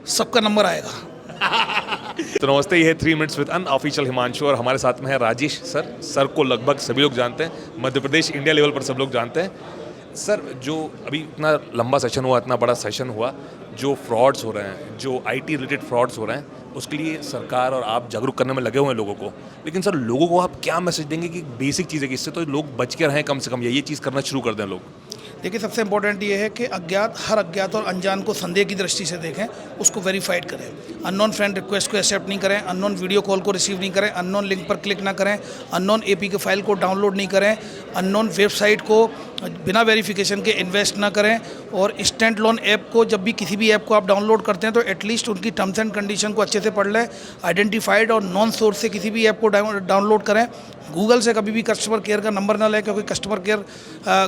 सबका नंबर आएगा। तो नमस्ते, ये है 3 minutes with unofficial Himanshu और हमारे साथ में है राजेश सर। सर को लगभग सभी लोग जानते हैं, मध्य प्रदेश इंडिया लेवल पर सब लोग जानते हैं। सर, जो अभी इतना लंबा सेशन हुआ, इतना बड़ा सेशन हुआ, जो फ्रॉड्स हो रहे हैं, जो आईटी रिलेटेड फ्रॉड्स हो रहे हैं, उसके लिए सरकार और आप जागरूक करने में लगे हुए हैं लोगों को। लेकिन सर, लोगों को आप क्या मैसेज देंगे कि बेसिक चीज़ है कि इससे तो लोग बच के रहें कम से कम, या ये चीज़ करना शुरू कर दें लोग? देखिए, सबसे इंपॉर्टेंट ये है कि हर अज्ञात और अनजान को संदेह की दृष्टि से देखें, उसको वेरीफाइड करें। अननोन फ्रेंड रिक्वेस्ट को एक्सेप्ट नहीं करें, अननोन वीडियो कॉल को रिसीव नहीं करें, अननोन लिंक पर क्लिक ना करें, अननोन एपी के फाइल को डाउनलोड नहीं करें, अननोन वेबसाइट को बिना वेरिफिकेशन के इन्वेस्ट ना करें। और इंस्टेंट लोन ऐप को, जब भी किसी भी ऐप को आप डाउनलोड करते हैं तो एटलीस्ट उनकी टर्म्स एंड कंडीशन को अच्छे से पढ़ लें। आइडेंटिफाइड और नॉन सोर्स से किसी भी ऐप को डाउनलोड करें। गूगल से कभी भी कस्टमर केयर का नंबर ना लें, क्योंकि customer care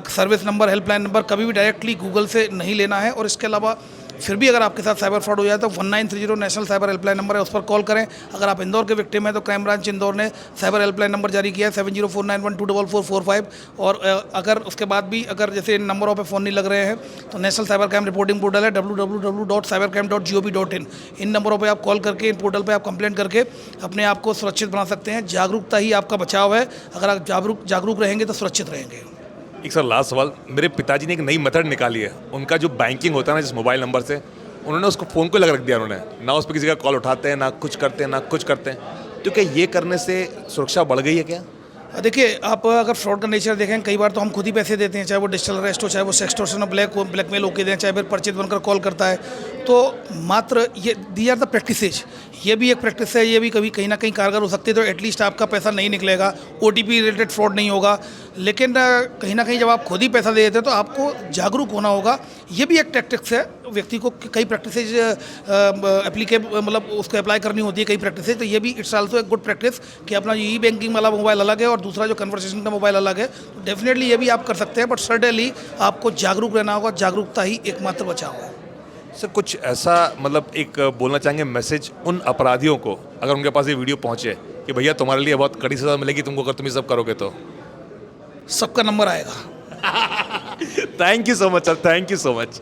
service number, helpline number कभी भी डायरेक्टली गूगल से नहीं लेना है। और इसके अलावा फिर भी अगर आपके साथ साइबर फ्रॉड हो जाए तो 1930 नेशनल साइबर हेल्पलाइन नंबर है, उस पर कॉल करें। अगर आप इंदौर के विक्टिम हैं तो क्राइम ब्रांच इंदौर ने साइबर हेल्पलाइन नंबर जारी किया है 7049124445। और अगर उसके बाद भी अगर जैसे इन नंबरों पर फ़ोन नहीं लग रहे हैं तो national cyber crime reporting portal है www.cybercrime.gov.in। इन नंबरों पर आप कॉल करके, इन पोर्टल पर आप कंप्लेंट करके अपने आप को सुरक्षित बना सकते हैं। जागरूकता ही आपका बचाव है। अगर आप जागरूक रहेंगे तो सुरक्षित रहेंगे। एक सर लास्ट सवाल, मेरे पिताजी ने एक नई मेथड निकाली है। उनका जो बैंकिंग होता है ना, जिस मोबाइल नंबर से, उन्होंने उसको फ़ोन को लगा रख दिया। उन्होंने ना उस पर किसी का कॉल उठाते हैं, ना कुछ करते हैं, ना कुछ करते हैं। तो क्या ये करने से सुरक्षा बढ़ गई है क्या? देखिए, आप अगर फ्रॉड का नेचर देखें, कई बार तो हम खुद ही पैसे देते हैं, चाहे वो डिजिटल अरेस्ट हो, चाहे वो सेक्सटोर्शन और ब्लैकमेल होके दें, चाहे फिर परिचित बनकर कॉल करता है। तो मात्र ये दी आर द प्रैक्टिसेज, ये भी एक प्रैक्टिस है, ये भी कभी कहीं ना कहीं कारगर हो सकती है। तो एटलीस्ट आपका पैसा नहीं निकलेगा, ओटीपी रिलेटेड फ्रॉड नहीं होगा। लेकिन कहीं ना कहीं जब आप खुद ही पैसा दे देते हैं तो आपको जागरूक होना होगा। ये भी एक टैक्टिक्स है, व्यक्ति को कई प्रैक्टिसेज मतलब उसको अप्लाई करनी होती है, कई प्रैक्टिसेज। तो ये भी इट्स आल्सो एक गुड प्रैक्टिस कि अपना ई बैंकिंग वाला मोबाइल अलग है और दूसरा जो कन्वर्सेशन का मोबाइल अलग है। तो डेफिनेटली ये भी आप कर सकते हैं, बट सर्टेनली आपको जागरूक रहना होगा। जागरूकता ही एकमात्र बचाव है। सर, कुछ ऐसा मतलब एक बोलना चाहेंगे मैसेज उन अपराधियों को, अगर उनके पास ये वीडियो पहुंचे कि भैया तुम्हारे लिए बहुत कड़ी सजा मिलेगी तुमको अगर तुम ये सब करोगे तो? सबका नंबर आएगा। Thank you so much sir, thank you so much.